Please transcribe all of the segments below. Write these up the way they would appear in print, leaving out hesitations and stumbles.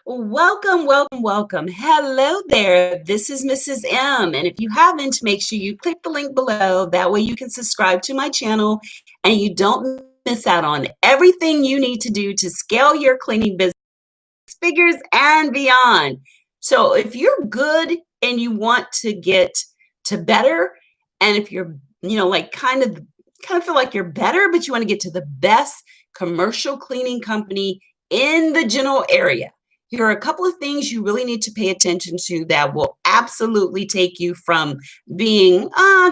Welcome, welcome, welcome. Hello there. This is Mrs. M. And if you haven't, make sure you click the link below. That way you can subscribe to my channel and you don't miss out on everything you need to do to scale your cleaning business figures and beyond. So if you're good and you want to get to better, and if you're, like kind of feel like you're better, but you want to get to the best commercial cleaning company in the general area, here are a couple of things you really need to pay attention to that will absolutely take you from being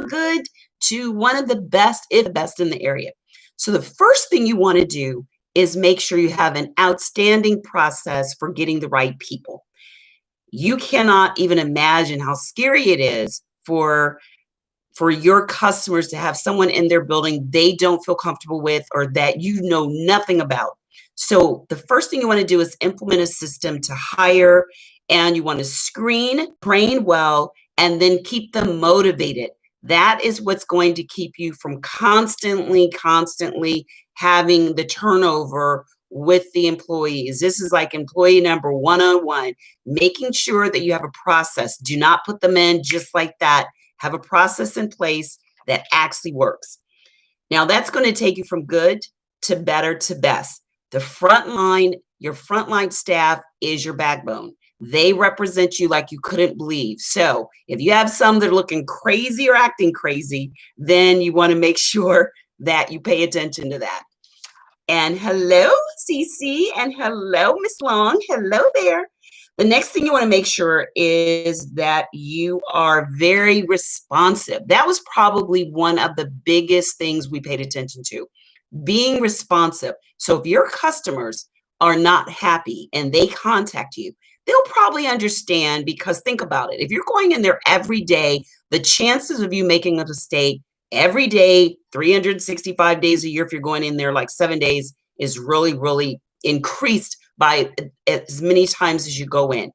good to one of the best, if the best in the area. So the first thing you want to do is make sure you have an outstanding process for getting the right people. You cannot even imagine how scary it is for your customers to have someone in their building they don't feel comfortable with or that you know nothing about. So the first thing you want to do is implement a system to hire, and you want to screen, train well, and then keep them motivated. That is what's going to keep you from constantly having the turnover with the employees. This is like employee number 101, making sure that you have a process. Do not put them in just like that. Have a process in place that actually works. Now that's going to take you from good to better to best. Your frontline staff is your backbone. They represent you like you couldn't believe. So if you have some that are looking crazy or acting crazy, then you want to make sure that you pay attention to that. And hello, Cece, and hello, Miss Long. Hello there. The next thing you want to make sure is that you are very responsive. That was probably one of the biggest things we paid attention to, being responsive. So if your customers are not happy and they contact you, they'll probably understand, because think about it. If you're going in there every day, the chances of you making a mistake every day, 365 days a year, if you're going in there like 7 days, is really increased by as many times as you go in.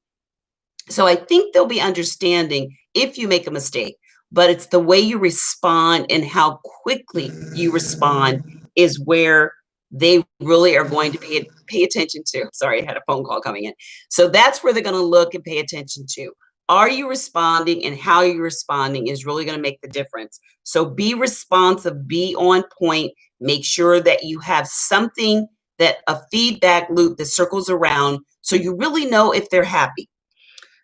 So I think they'll be understanding if you make a mistake, but it's the way you respond and how quickly you respond is where they really are going to pay attention to. Sorry, I had a phone call coming in. So that's where they're going to look and pay attention to. Are you responding, and how you're responding is really going to make the difference. So be responsive, be on point, make sure that you have something, that a feedback loop that circles around so you really know if they're happy.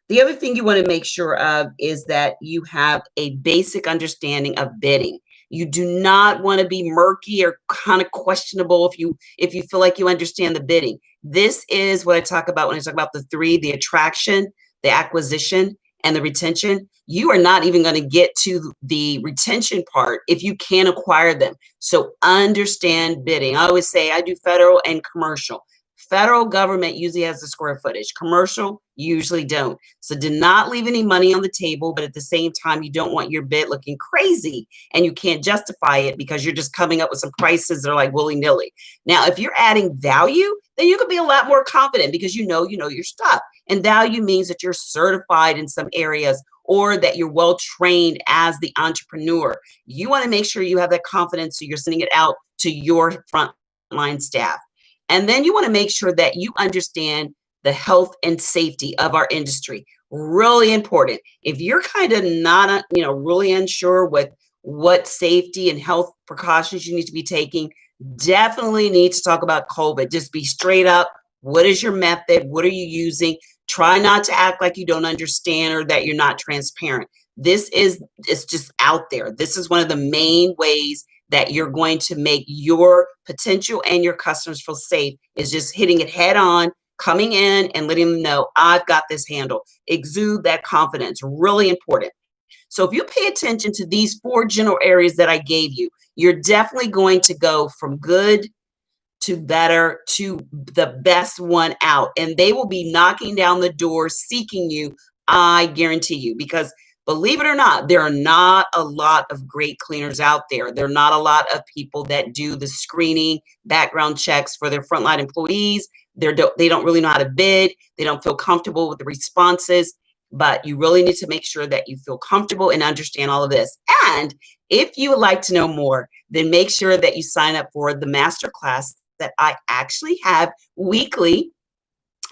The other thing you want to make sure of is that you have a basic understanding of bidding. You do not want to be murky or kind of questionable if you feel like you understand the bidding. This is what I talk about when I talk about the three: the attraction, the acquisition, and the retention. You are not even going to get to the retention part if you can't acquire them. So understand bidding. I always say I do federal and commercial. Federal government usually has the square footage. Commercial usually don't. So do not leave any money on the table, but at the same time, you don't want your bid looking crazy and you can't justify it because you're just coming up with some prices that are like willy-nilly. Now, if you're adding value, then you can be a lot more confident because you know your stuff. And value means that you're certified in some areas or that you're well trained as the entrepreneur. You want to make sure you have that confidence so you're sending it out to your frontline staff. And then you want to make sure that you understand the health and safety of our industry. Really important. If you're kind of not, really unsure with what safety and health precautions you need to be taking, definitely need to talk about COVID. Just be straight up. What is your method? What are you using? Try not to act like you don't understand or that you're not transparent. It's just out there. This is one of the main ways that you're going to make your potential and your customers feel safe, is just hitting it head on, coming in and letting them know, I've got this handled. Exude that confidence, really important. So if you pay attention to these 4 general areas that I gave you, you're definitely going to go from good to better to the best one out. And they will be knocking down the door, seeking you, I guarantee you, because believe it or not, there are not a lot of great cleaners out there. There are not a lot of people that do the screening, background checks for their frontline employees. They don't really know how to bid. They don't feel comfortable with the responses. But you really need to make sure that you feel comfortable and understand all of this. And if you would like to know more, then make sure that you sign up for the masterclass that I actually have weekly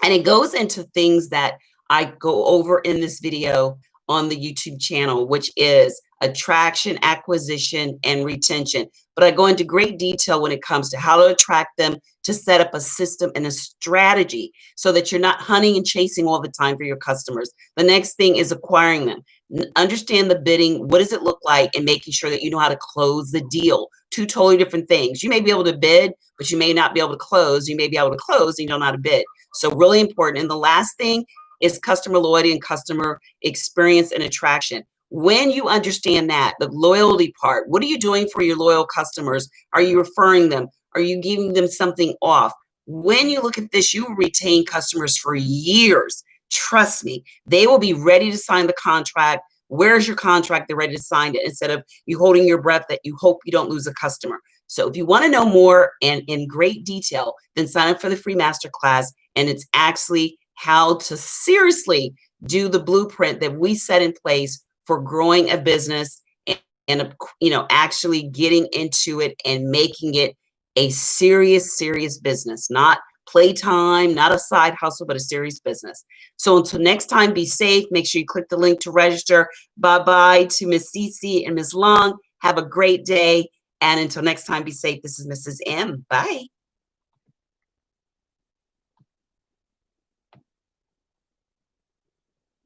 And it goes into things that I go over in this video on the YouTube channel, which is attraction, acquisition, and retention. But I go into great detail when it comes to how to attract them, to set up a system and a strategy so that you're not hunting and chasing all the time for your customers. The next thing is acquiring them. Understand the bidding. What does it look like? And making sure that you know how to close the deal. Two totally different things. You may be able to bid, but you may not be able to close. You may be able to close and you don't know how to bid. So really important. And the last thing is customer loyalty and customer experience and attraction. When you understand that, the loyalty part, what are you doing for your loyal customers? Are you referring them? Are you giving them something off? When you look at this, you will retain customers for years. Trust me, they will be ready to sign the contract. Where's your contract? They're ready to sign it, instead of you holding your breath that you hope you don't lose a customer. So if you want to know more and in great detail, then sign up for the free masterclass. And it's actually how to seriously do the blueprint that we set in place for growing a business and actually getting into it and making it a serious business, not playtime, not a side hustle, but a serious business. So until next time, be safe. Make sure you click the link to register. Bye-bye to Miss Cece and Ms. Long. Have a great day. And until next time, be safe. This is Mrs. M. Bye.